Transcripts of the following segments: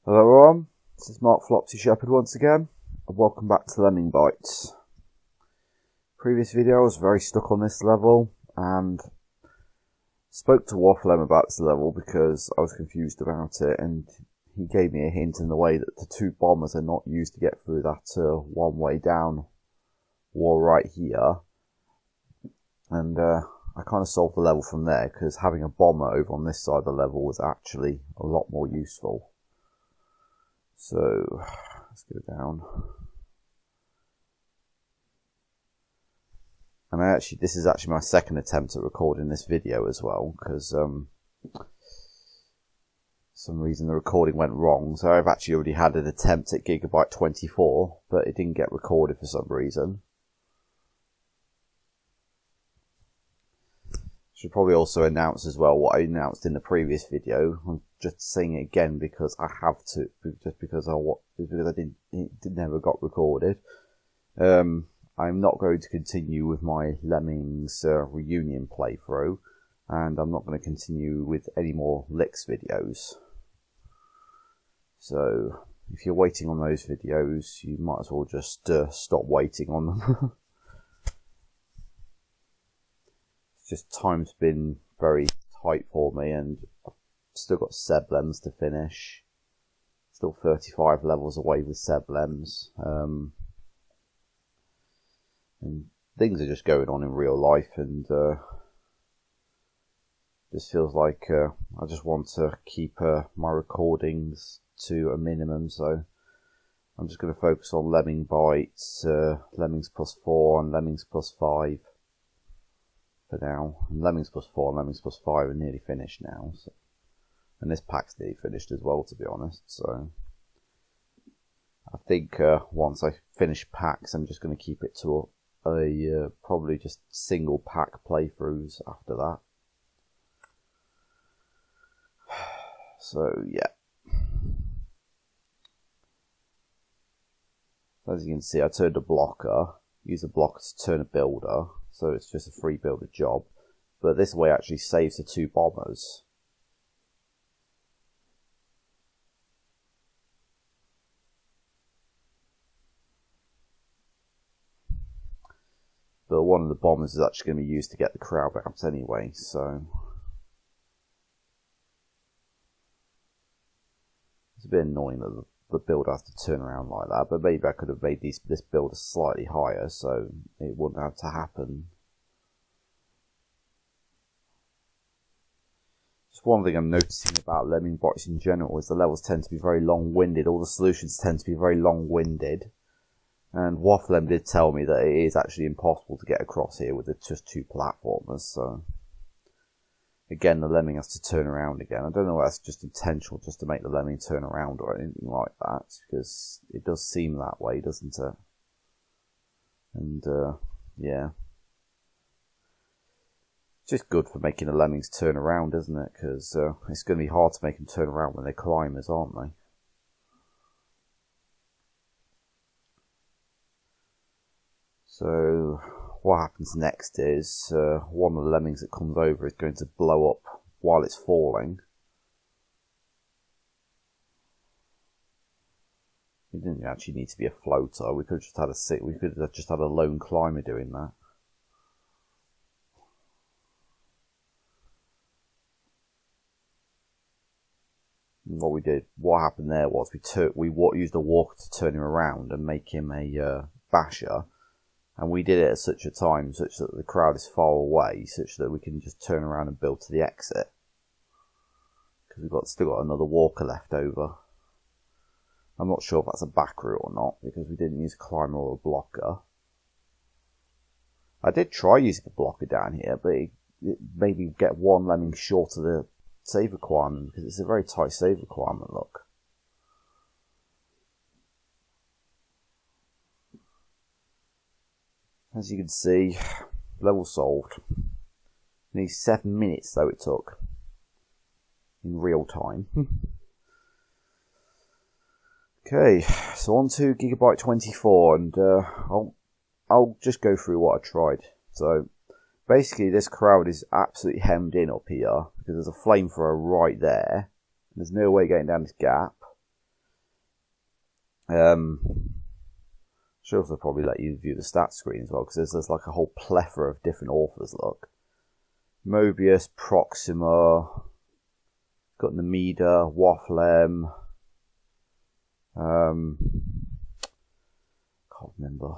Hello everyone, this is Mark Flopsy Shepherd once again, and welcome back to Lemmingbytes. Previous video I was very stuck on this level, and spoke to Wafflem about this level because I was confused about it, and he gave me a hint in the way that the two bombers are not used to get through that one way down wall right here, and I kind of solved the level from there, because having a bomber over on this side of the level was actually a lot more useful. So, let's go down. And this is actually my second attempt at recording this video as well, because some reason the recording went wrong. So I've actually already had an attempt at Gigabyte 24, but it didn't get recorded for some reason. Should probably also announce as well what I announced in the previous video. I'm just saying it again because I have to, just because it never got recorded. I'm not going to continue with my Lemmings reunion playthrough, and I'm not going to continue with any more Licks videos. So if you're waiting on those videos, you might as well just stop waiting on them. Just time's been very tight for me, and I've still got Seblems to finish. Still 35 levels away with Seblems. And things are just going on in real life, and just feels like I just want to keep my recordings to a minimum, so I'm just going to focus on Lemmingbytes, Lemmings plus 4 and Lemmings plus 5. For now, and Lemmings plus 4 and Lemmings plus 5 are nearly finished now, so. And this pack's nearly finished as well, to be honest, so I think once I finish packs I'm just going to keep it to a probably just single pack playthroughs after that. So yeah, as you can see, I turned a blocker, use a blocker to turn a builder. So it's just a free builder job. But this way actually saves the two bombers. But one of the bombers is actually going to be used to get the crowd out anyway, so it's a bit annoying that the builder has to turn around like that, but maybe I could have made this builder slightly higher so it wouldn't have to happen. Just one thing I'm noticing about Lemmingbytes in general is the levels tend to be very long-winded. All the solutions tend to be very long-winded, and Wafflem did tell me that it is actually impossible to get across here with just two platformers, so again, the lemming has to turn around again. I don't know if that's just intentional, just to make the lemming turn around or anything like that, because it does seem that way, doesn't it? And, yeah. It's just good for making the lemmings turn around, isn't it? Because it's going to be hard to make them turn around when they're climbers, aren't they? So what happens next is one of the lemmings that comes over is going to blow up while it's falling. It didn't actually need to be a floater. We could have just had a lone climber doing that. And what happened there was we used a walker to turn him around and make him a basher. And we did it at such a time such that the crowd is far away, such that we can just turn around and build to the exit. Because we've still got another walker left over. I'm not sure if that's a back route or not, because we didn't use a climber or a blocker. I did try using a blocker down here, but it made me get one lemming short of the save requirement, because it's a very tight save requirement, look. As you can see, level solved. Nearly 7 minutes though it took. In real time. Okay, so on to Gigabyte 24, and I'll just go through what I tried. So basically this crowd is absolutely hemmed in up here, because there's a flamethrower right there. There's no way getting down this gap. Should also probably let you view the stats screen as well, because there's like a whole plethora of different authors. Look, Mobius, Proxima, got Namida, Waflem. Can't remember.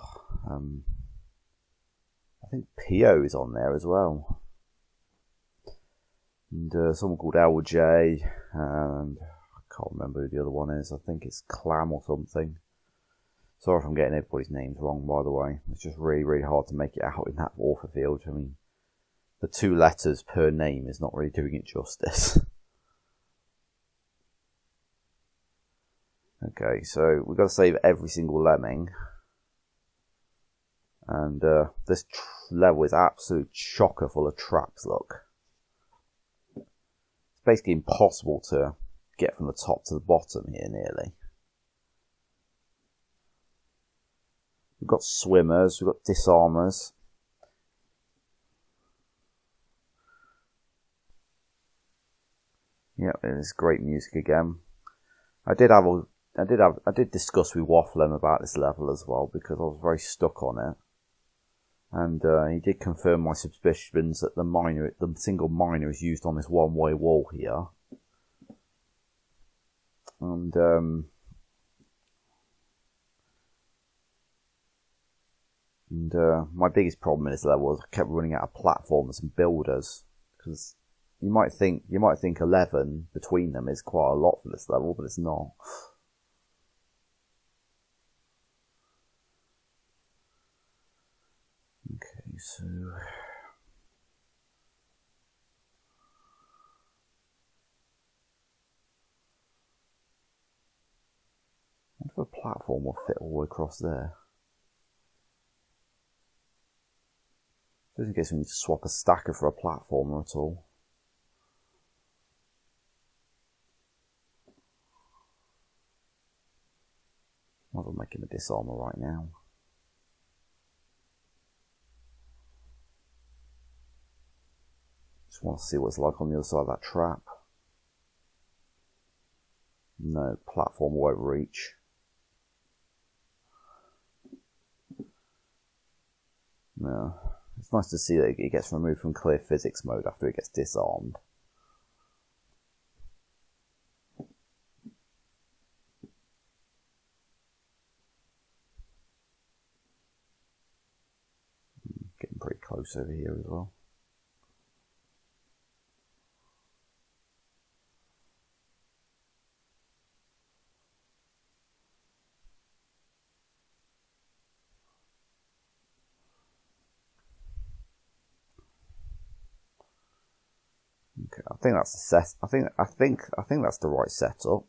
I think Pio is on there as well, and someone called LJ, and I can't remember who the other one is. I think it's Clam or something. Sorry if I'm getting everybody's names wrong, by the way. It's just really, really hard to make it out in that author field. I mean, the 2 letters per name is not really doing it justice. Okay, so we've got to save every single lemming. And this level is absolute chocker full of traps, look. It's basically impossible to get from the top to the bottom here, nearly. We've got swimmers, we've got disarmers. Yeah, it's great music again. I did discuss with Waflem about this level as well, because I was very stuck on it. And he did confirm my suspicions that the single miner is used on this one-way wall here. And my biggest problem in this level was I kept running out of platforms and builders, because you might think 11 between them is quite a lot for this level, but it's not. Okay, so I wonder if a platform will fit all the way across there. Just in case we need to swap a stacker for a platformer at all. Might as well make him a disarmer right now. Just want to see what it's like on the other side of that trap. No, platform won't reach. No. It's nice to see that it gets removed from clear physics mode after it gets disarmed. Getting pretty close over here as well. Okay, I think that's the set. I think that's the right setup.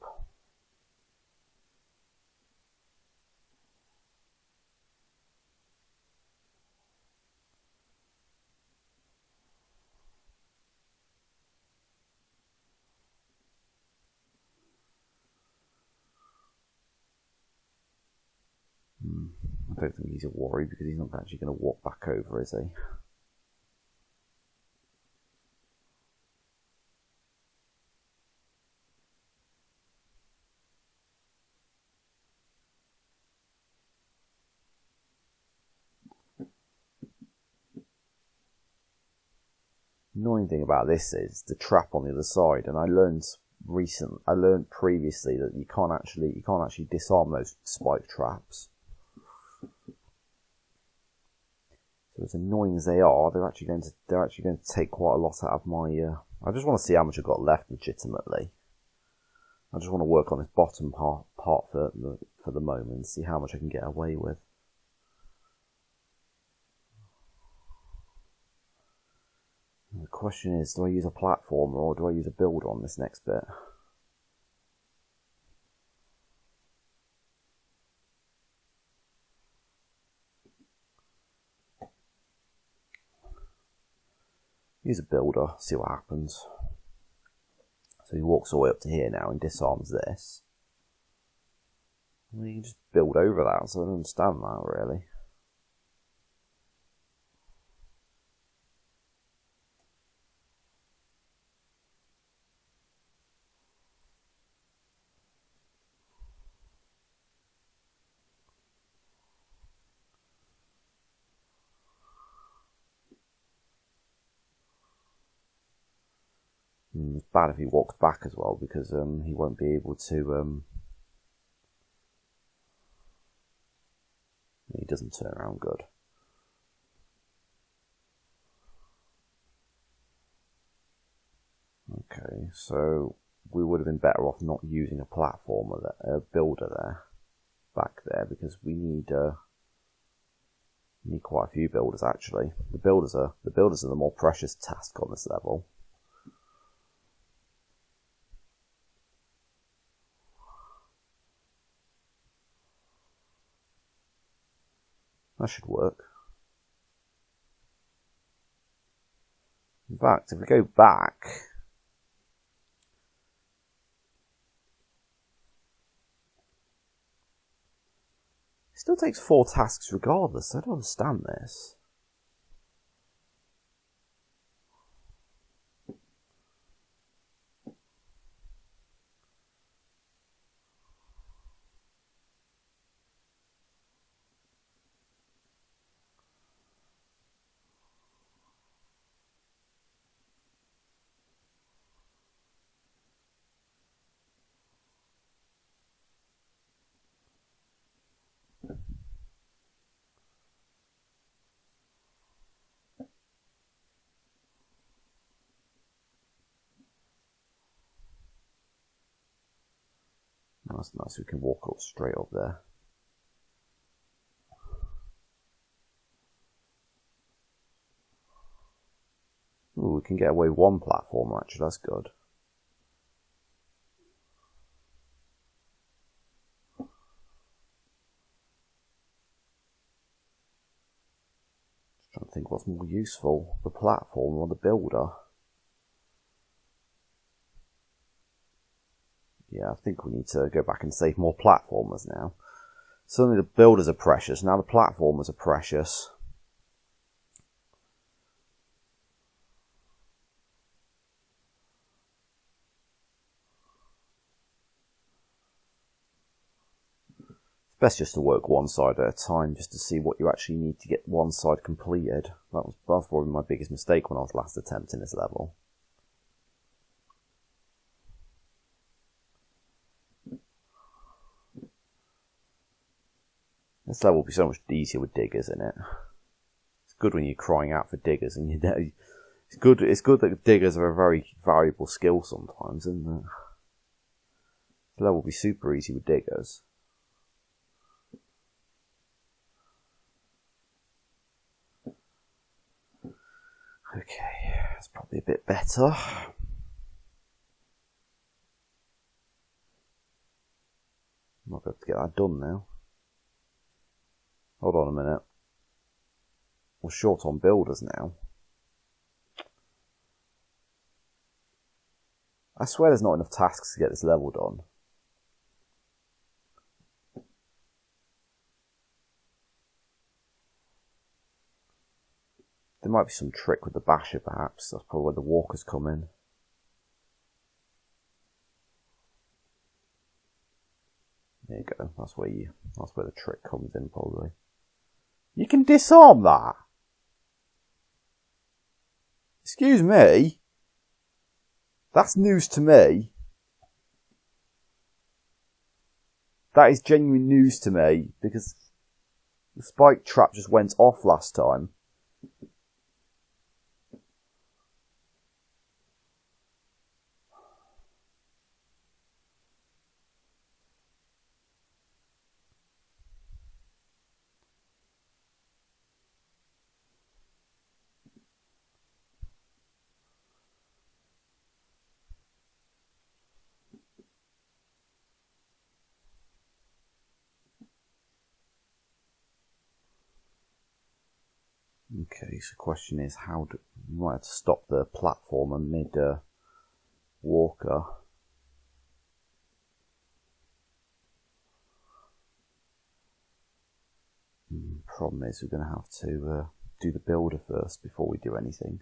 I don't think he's a worry because he's not actually going to walk back over, is he? Annoying thing about this is the trap on the other side, and I learned previously that you can't actually disarm those spike traps. So as annoying as they are, they're actually going to take quite a lot out of my. I just want to see how much I've got left legitimately. I just want to work on this bottom part for the moment, see how much I can get away with. The question is, do I use a platformer or do I use a builder on this next bit? Use a builder, see what happens. So he walks all the way up to here now and disarms this. Well, you can just build over that, so I don't understand that really. bad if he walks back as well, because he won't be able to... he doesn't turn around good. Okay, so we would have been better off not using a platformer there, a builder there, back there, because we need quite a few builders actually. The builders are the more precious task on this level. That should work. In fact, if we go back, it still takes 4 tasks regardless. I don't understand this. That's nice, we can walk up straight up there. Ooh, we can get away 1 platform actually, that's good. Just trying to think what's more useful, the platform or the builder. Yeah, I think we need to go back and save more platformers now. Suddenly the builders are precious, now the platformers are precious. It's best just to work one side at a time, just to see what you actually need to get one side completed. That's probably my biggest mistake when I was last attempting this level. This level will be so much easier with diggers in it. It's good when you're crying out for diggers, and you know it's good that diggers are a very valuable skill sometimes, isn't it? The level will be super easy with diggers. Okay, that's probably a bit better. Might be able to get that done now. Hold on a minute. We're short on builders now. I swear there's not enough tasks to get this level done. There might be some trick with the basher perhaps. That's probably where the walkers come in. There you go. That's where the trick comes in probably. You can disarm that? Excuse me? That's news to me. That is genuine news to me, because the spike trap just went off last time. Okay, so the question is, how do you might have to stop the platformer mid walker. Problem is, we're going to have to do the builder first before we do anything.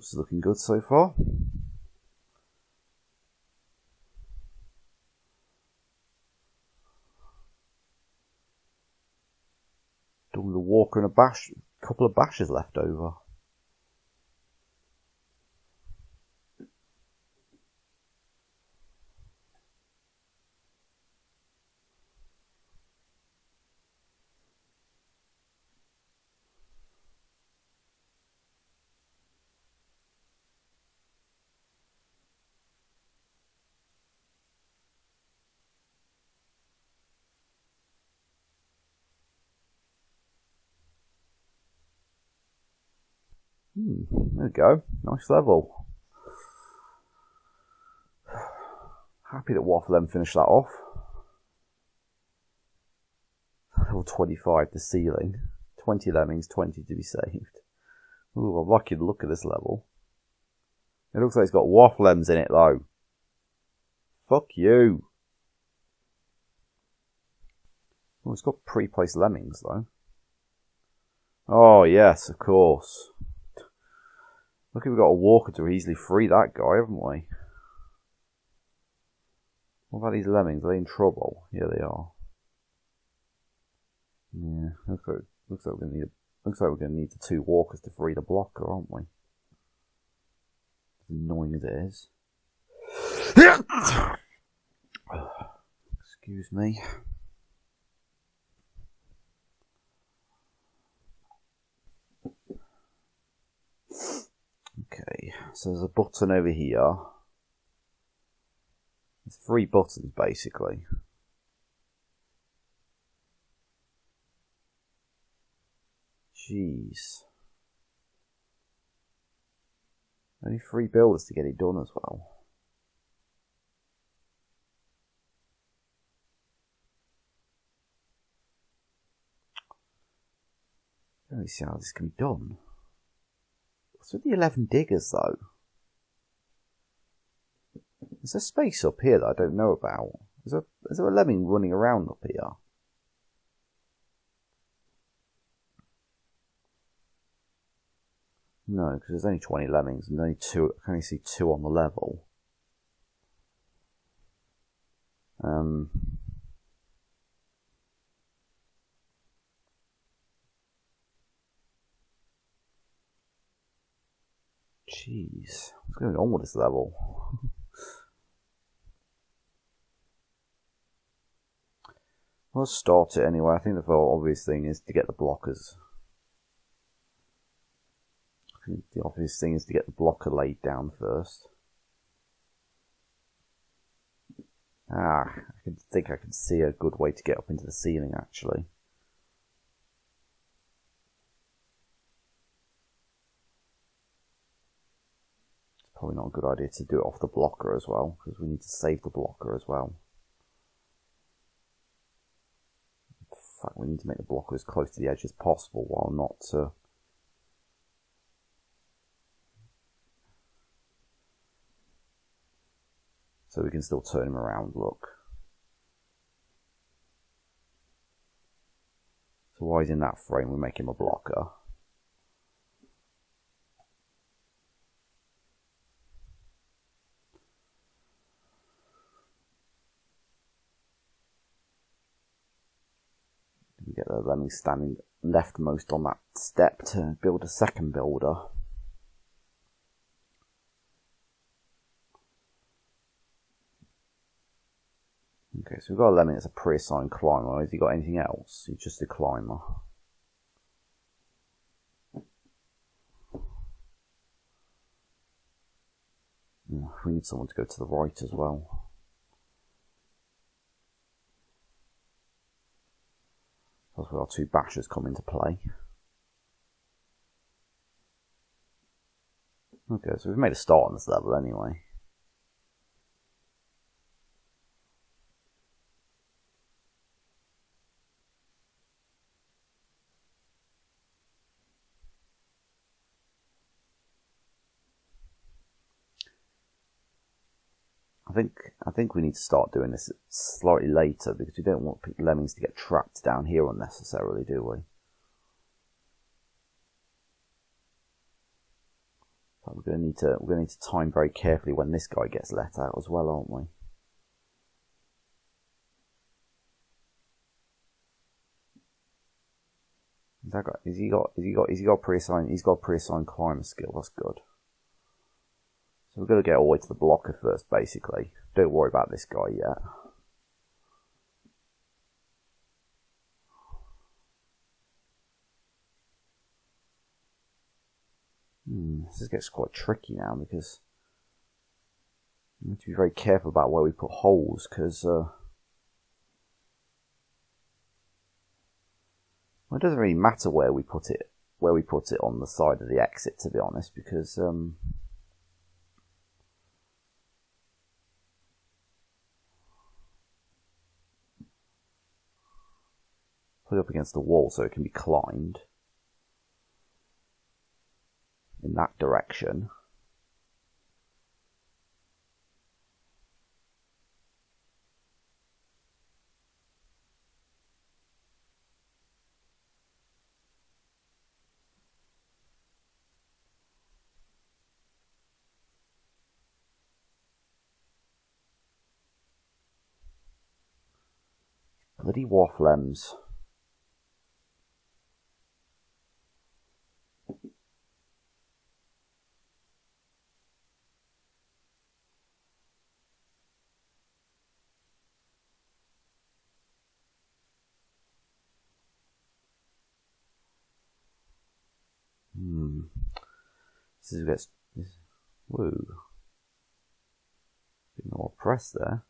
this is looking good so far. Done with a walker and a couple of bashes left over. There we go. Nice level. Happy that Waffle M finished that off. Level 25, the ceiling. 20 lemmings, 20 to be saved. Ooh, I'm liking the look of this level. It looks like it's got Waffle M's in it though. Fuck you. Oh, it's got pre-placed lemmings though. Oh yes, of course. Look, we've got a walker to easily free that guy, haven't we? What about these lemmings? Are they in trouble? Yeah, they are. Yeah, looks like we're gonna need the 2 walkers to free the blocker, aren't we? As annoying as it is. Excuse me. Okay, so there's a button over here. There's 3 buttons basically. Jeez. Only 3 builders to get it done as well. Let me see how this can be done. What's with the 11 diggers though? Is there space up here that I don't know about? Is there a lemming running around up here? No, because there's only 20 lemmings and only 2. I can only see 2 on the level. Jeez, what's going on with this level? Let's start it anyway. I think the obvious thing is to get the blockers. I think the obvious thing is to get the blocker laid down first. I think I can see a good way to get up into the ceiling actually. Probably not a good idea to do it off the blocker as well, because we need to save the blocker as well. In fact, we need to make the blocker as close to the edge as possible while not so we can still turn him around, look. So while he's in that frame, we make him a blocker. We get the lemming standing leftmost on that step to build a second builder. Okay, so we've got a lemming that's a pre-assigned climber. Has he got anything else? He's just a climber. We need someone to go to the right as well. That's where our 2 bashers come into play. Okay, so we've made a start on this level anyway. I think we need to start doing this slightly later because we don't want lemmings to get trapped down here unnecessarily, do we? We're gonna need to time very carefully when this guy gets let out as well, aren't we? Has he got pre-assigned? He's got pre-assigned climber skill. That's good. So we're gonna get all the way to the blocker first, basically. Don't worry about this guy yet. This gets quite tricky now because we need to be very careful about where we put holes because well, it doesn't really matter where we put it on the side of the exit, to be honest, because put it up against the wall so it can be climbed in that direction. Bloody wafflems. Woo. Bit more press there.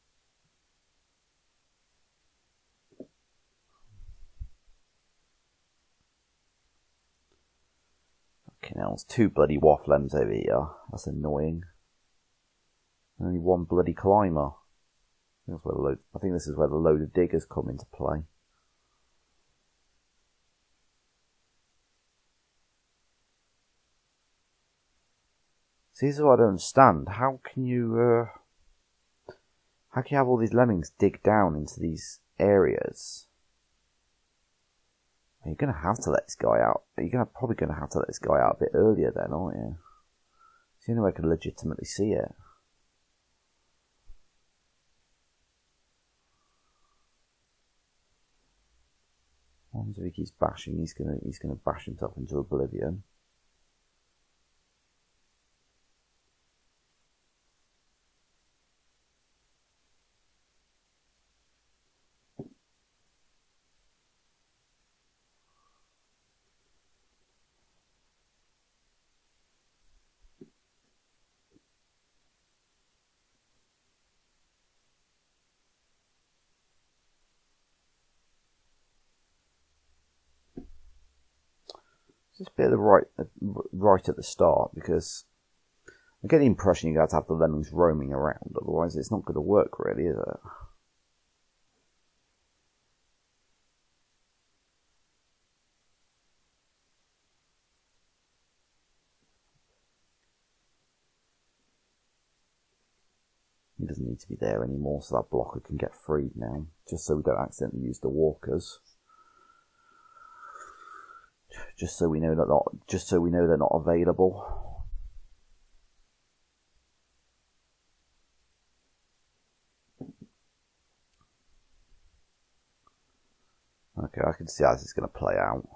Okay, now there's 2 bloody wafflems over here. That's annoying. Only 1 bloody climber. I think this is where the load of diggers come into play. See, this is what I don't understand. How can you have all these lemmings dig down into these areas? You're going to have to let this guy out. You're probably going to have to let this guy out a bit earlier then, aren't you? It's the only way I can legitimately see it. Once if he keeps bashing, he's gonna bash himself into oblivion. Just a bit of the right at the start, because I get the impression you got to have the lemmings roaming around, otherwise it's not going to work really, is it? He doesn't need to be there anymore, so that blocker can get freed now, just so we don't accidentally use the walkers. Just so we know they're not available. Okay, I can see how this is going to play out.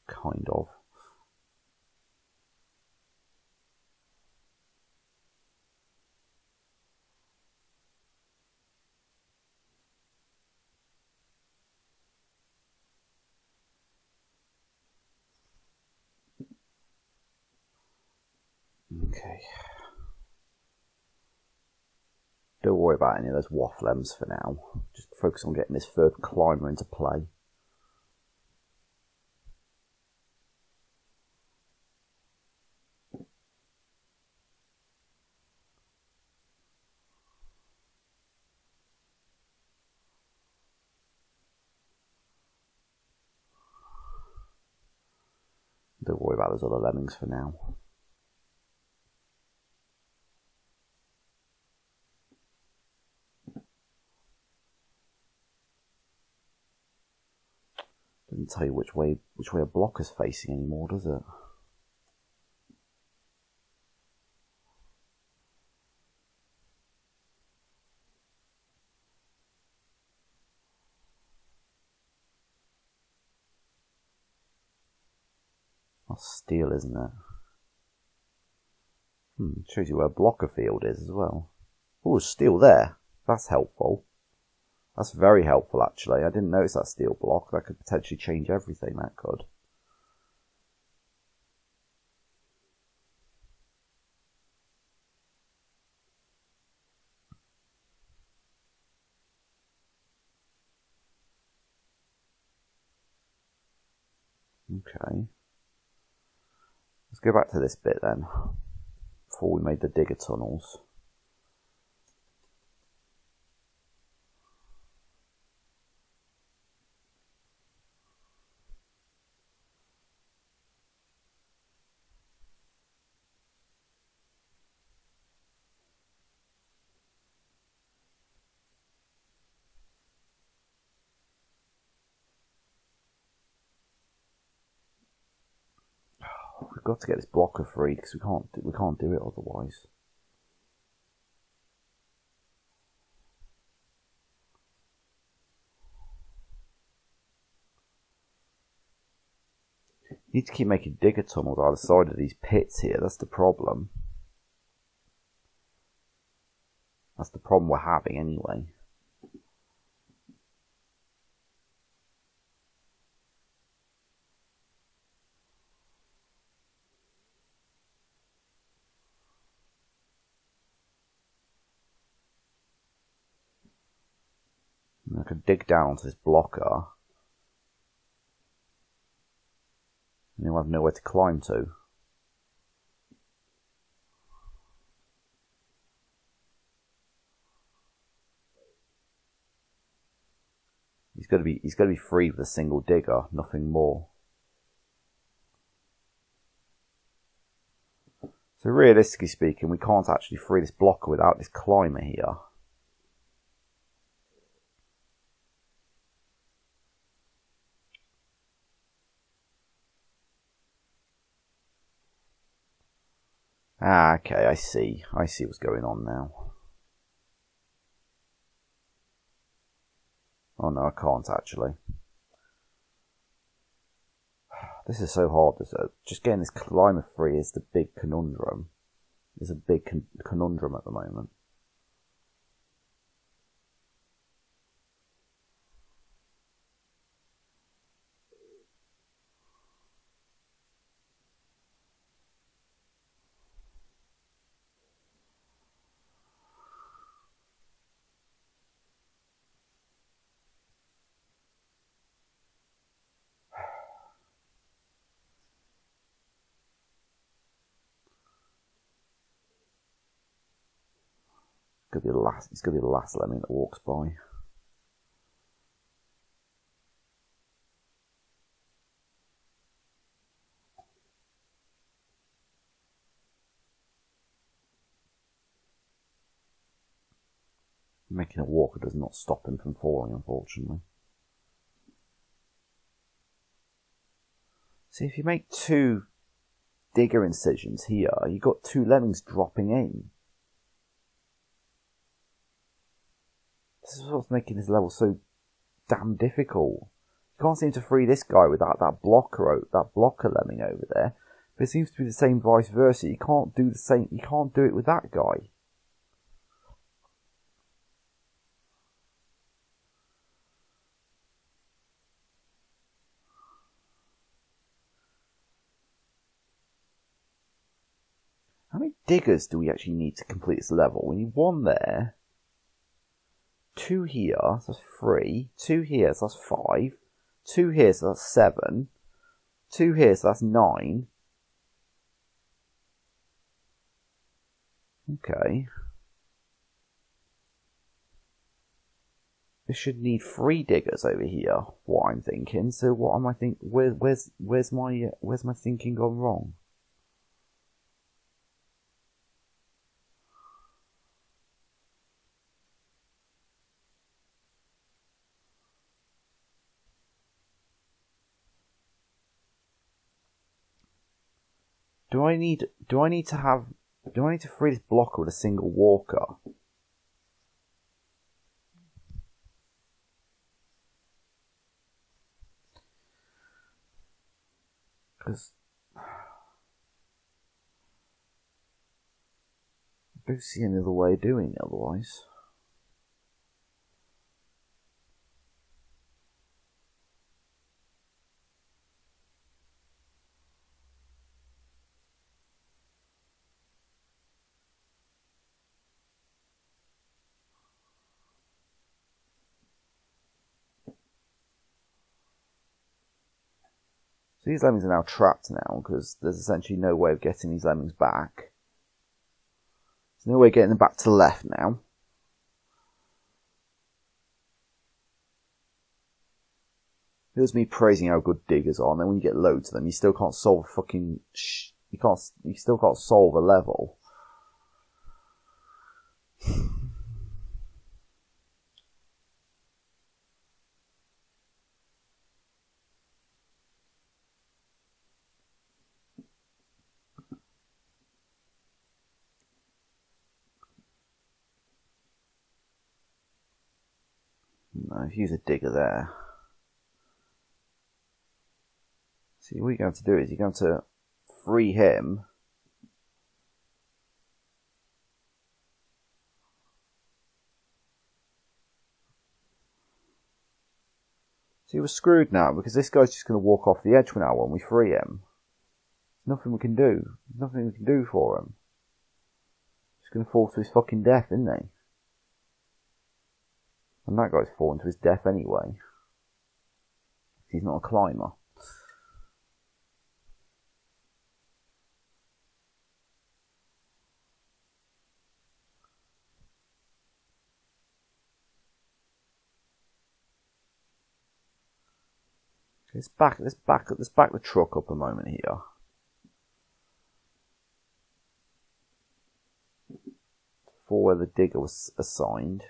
Kind of. Okay. Don't worry about any of those wafflems for now. Just focus on getting this third climber into play. Don't worry about those other lemmings for now. tell you which way a blocker's facing anymore, does it? That's steel, isn't it? Shows you where blocker field is as well. Oh, steel there. That's helpful. That's very helpful, actually. I didn't notice that steel block. That could potentially change everything, that could. Okay. Let's go back to this bit then, before we made the digger tunnels. We've got to get this blocker free because we can't do it otherwise. You need to keep making digger tunnels either side of these pits here. That's the problem. That's the problem we're having anyway. I could dig down to this blocker. And you'll have nowhere to climb to. He's got to be free with a single digger, nothing more. So realistically speaking, we can't actually free this blocker without this climber here. Ah, okay, I see. I see what's going on now. Oh no, I can't actually. This is so hard. Just getting this climber free is the big conundrum. It's a big conundrum at the moment. It's gonna be the last lemming that walks by. Making a walker does not stop him from falling, unfortunately. See, if you make 2 digger incisions here, you've got 2 lemmings dropping in. This is what's making this level so damn difficult. You can't seem to free this guy without that blocker lemming over there. But it seems to be the same vice versa. You can't do the same. You can't do it with that guy. How many diggers do we actually need to complete this level? We need 1 there. 2 here, so that's 3. 2 here, so that's 5. 2 here, so that's 7. 2 here, so that's 9. Okay. This should need 3 diggers over here, what I'm thinking. So what am I think? Where's my thinking gone wrong? Do I need to free this blocker with a single walker? Because I don't see any other way of doing it otherwise. So these lemmings are now trapped now, because there's essentially no way of getting these lemmings back. There's no way of getting them back to the left now. Here's me praising how good diggers are, and then when you get loads of them, you still can't solve a fucking... You still can't solve a level. No, if you use a digger there. See, what you're going to do is you're going to free him. See, we're screwed now, because this guy's just going to walk off the edge now when we free him. There's nothing we can do. There's nothing we can do for him. He's going to fall to his fucking death, isn't he? And that guy's falling to his death anyway. He's not a climber. Let's back the truck up a moment here. For where the digger was assigned.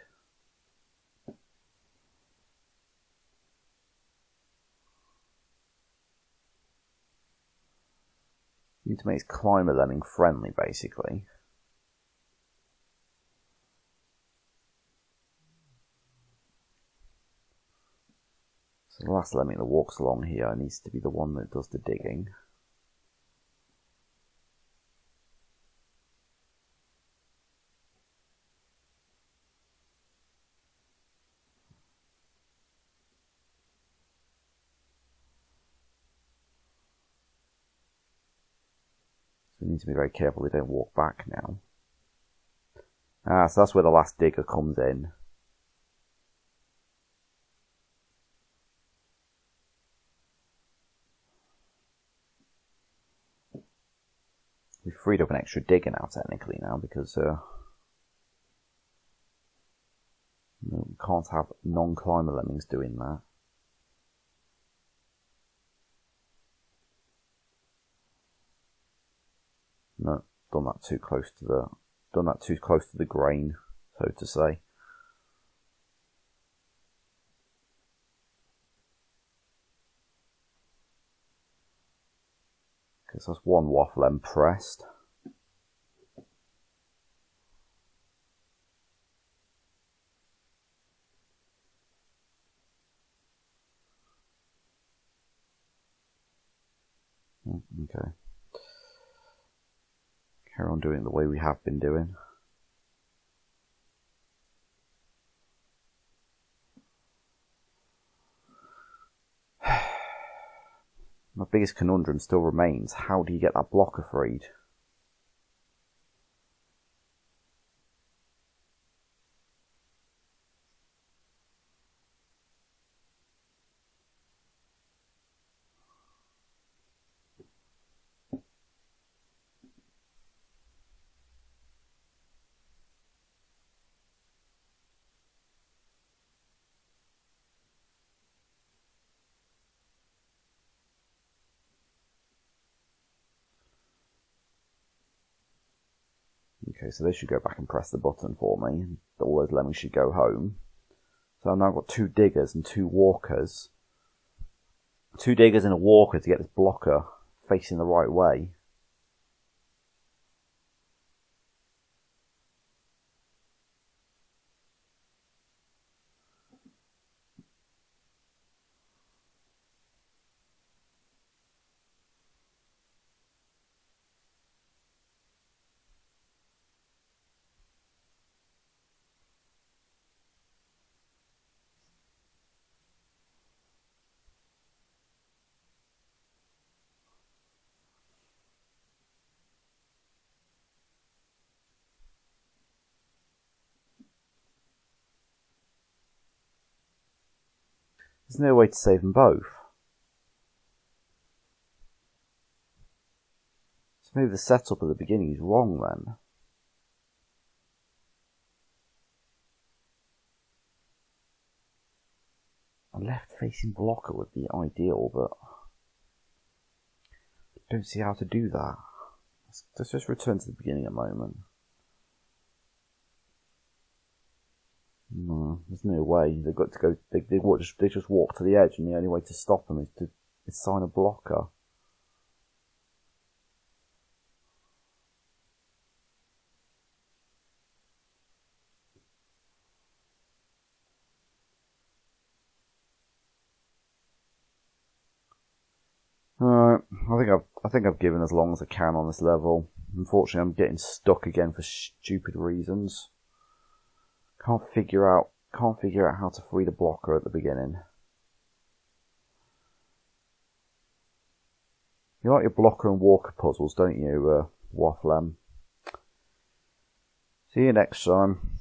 You need to make his climber lemming friendly, basically. So the last lemming that walks along here needs to be the one that does the digging. So we need to be very careful they don't walk back now. So that's where the last digger comes in. We've freed up an extra digger now, technically, now, because we can't have non-climber lemmings doing that. No, done that too close to the grain, so to say. Because that's one waffle end pressed. Okay. Carry on doing it the way we have been doing. My biggest conundrum still remains, how do you get that blocker freed? Okay, so they should go back and press the button for me. All those lemmings should go home. So I've now got 2 diggers and 2 walkers. 2 diggers and a walker to get this blocker facing the right way. There's no way to save them both. So maybe the setup at the beginning is wrong then. A left-facing blocker would be ideal, but I don't see how to do that. Let's just return to the beginning a moment. No, there's no way. They've got to go. They just walk to the edge, and the only way to stop them is to assign a blocker. Alright, I think I've given as long as I can on this level. Unfortunately, I'm getting stuck again for stupid reasons. Can't figure out how to free the blocker at the beginning. You like your blocker and walker puzzles, don't you, Wafflem? See you next time.